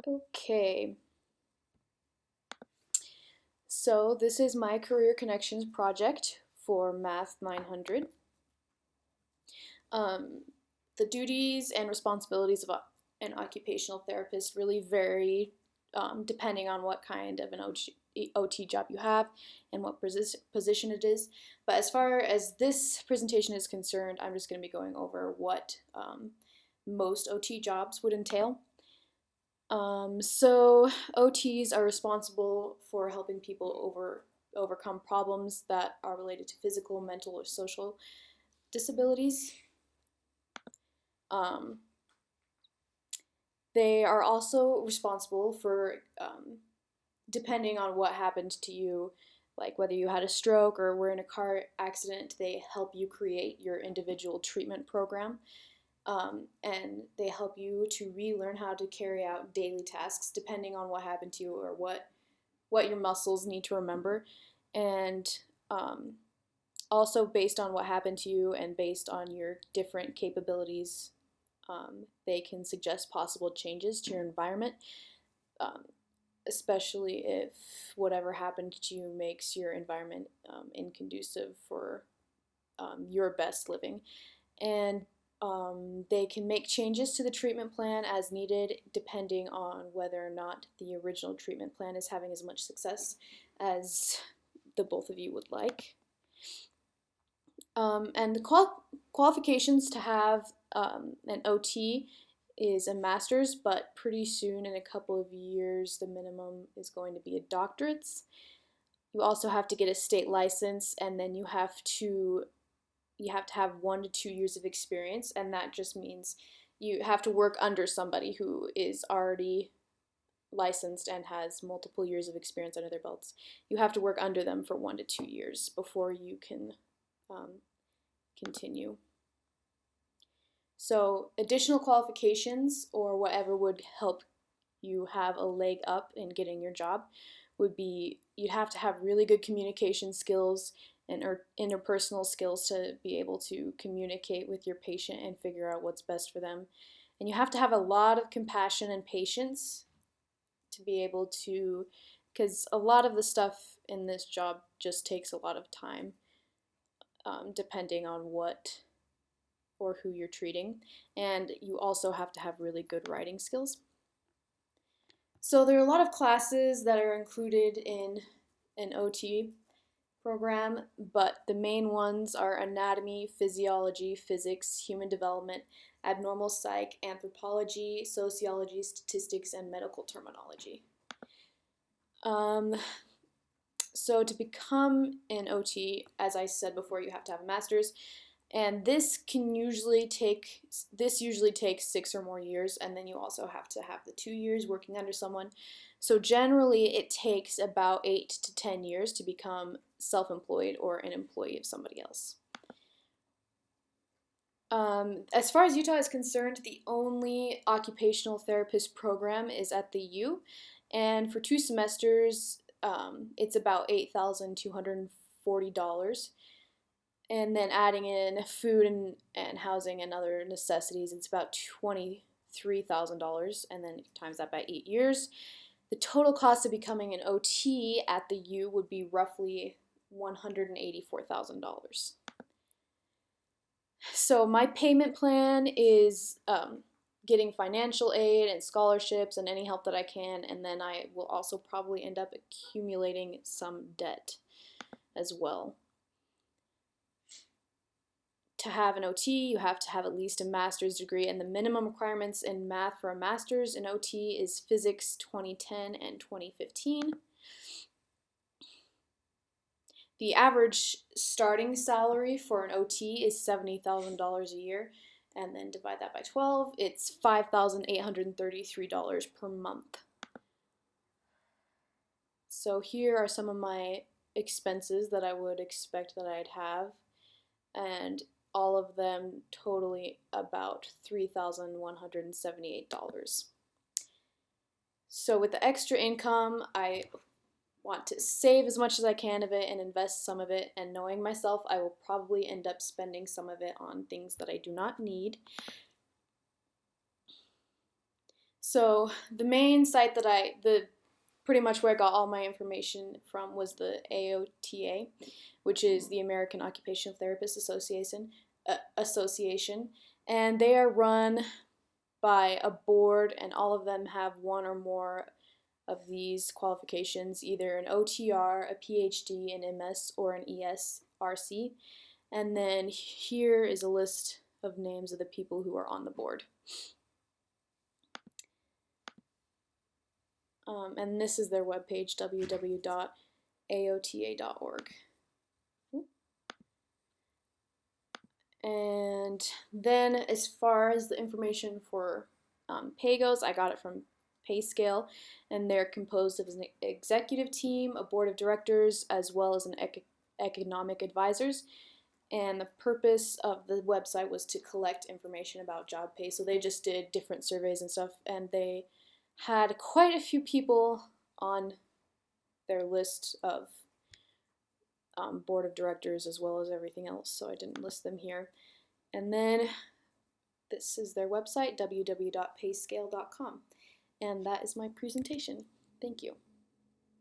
Okay, so this is my Career Connections project for Math 900. Um, the duties and responsibilities of an occupational therapist really vary depending on what kind of an OT job you have and what position it is. But as far as this presentation is concerned, I'm just going to be going over what most OT jobs would entail. So OTs are responsible for helping people overcome problems that are related to physical, mental, or social disabilities. Um, they are also responsible for, depending on what happened to you, like whether you had a stroke or were in a car accident, they help you create your individual treatment program. And they help you to relearn how to carry out daily tasks depending on what happened to you or what your muscles need to remember. And um, also based on what happened to you and based on your different capabilities, they can suggest possible changes to your environment, um, especially if whatever happened to you makes your environment inconducive for your best living. And they can make changes to the treatment plan as needed, depending on whether or not the original treatment plan is having as much success as the both of you would like. And the qualifications to have an OT is a master's, but pretty soon, in a couple of years, the minimum is going to be a doctorate's. You also have to get a state license, and then you have to have 1 to 2 years of experience, and that just means you have to work under somebody who is already licensed and has multiple years of experience under their belts. You have to work under them for 1 to 2 years before you can continue. So additional qualifications or whatever would help you have a leg up in getting your job would be you'd have to have really good communication skills and interpersonal skills to be able to communicate with your patient and figure out what's best for them. And you have to have a lot of compassion and patience to be able to, because a lot of the stuff in this job just takes a lot of time, depending on what or who you're treating. And you also have to have really good writing skills. So there are a lot of classes that are included in an OT program, but the main ones are anatomy, physiology, physics, human development, abnormal psych, anthropology, sociology, statistics, and medical terminology. So to become an OT, as I said before, you have to have a master's, and this usually takes 6 or more years, and then you also have to have the 2 years working under someone. So generally, it takes about 8 to 10 years to become self-employed or an employee of somebody else. As far as Utah is concerned, the only occupational therapist program is at the U, and for 2 semesters, it's about $8,240. And then adding in food and housing and other necessities, it's about $23,000, and then times that by 8 years. The total cost of becoming an OT at the U would be roughly $184,000. So my payment plan is getting financial aid and scholarships and any help that I can, and then I will also probably end up accumulating some debt as well. To have an OT, you have to have at least a master's degree, and the minimum requirements in math for a master's in OT is physics 2010 and 2015. The average starting salary for an OT is $70,000 a year, and then divide that by 12, it's $5,833 per month. So here are some of my expenses that I would expect that I'd have, and all of them totally about $3,178. So with the extra income, I want to save as much as I can of it and invest some of it, and knowing myself, I will probably end up spending some of it on things that I do not need. So the main site that pretty much where I got all my information from was the AOTA, which is the American Occupational Therapists Association, and they are run by a board, and all of them have one or more of these qualifications, either an OTR, a PhD, an MS, or an ESRC. And then here is a list of names of the people who are on the board. And this is their webpage, www.aota.org. And then as far as the information for pay goes, I got it from PayScale, and they're composed of an executive team, a board of directors, as well as an economic advisors. And the purpose of the website was to collect information about job pay. So they just did different surveys and stuff, and they had quite a few people on their list of board of directors as well as everything else, so I didn't list them here. And then this is their website, www.payscale.com. And that is my presentation. Thank you.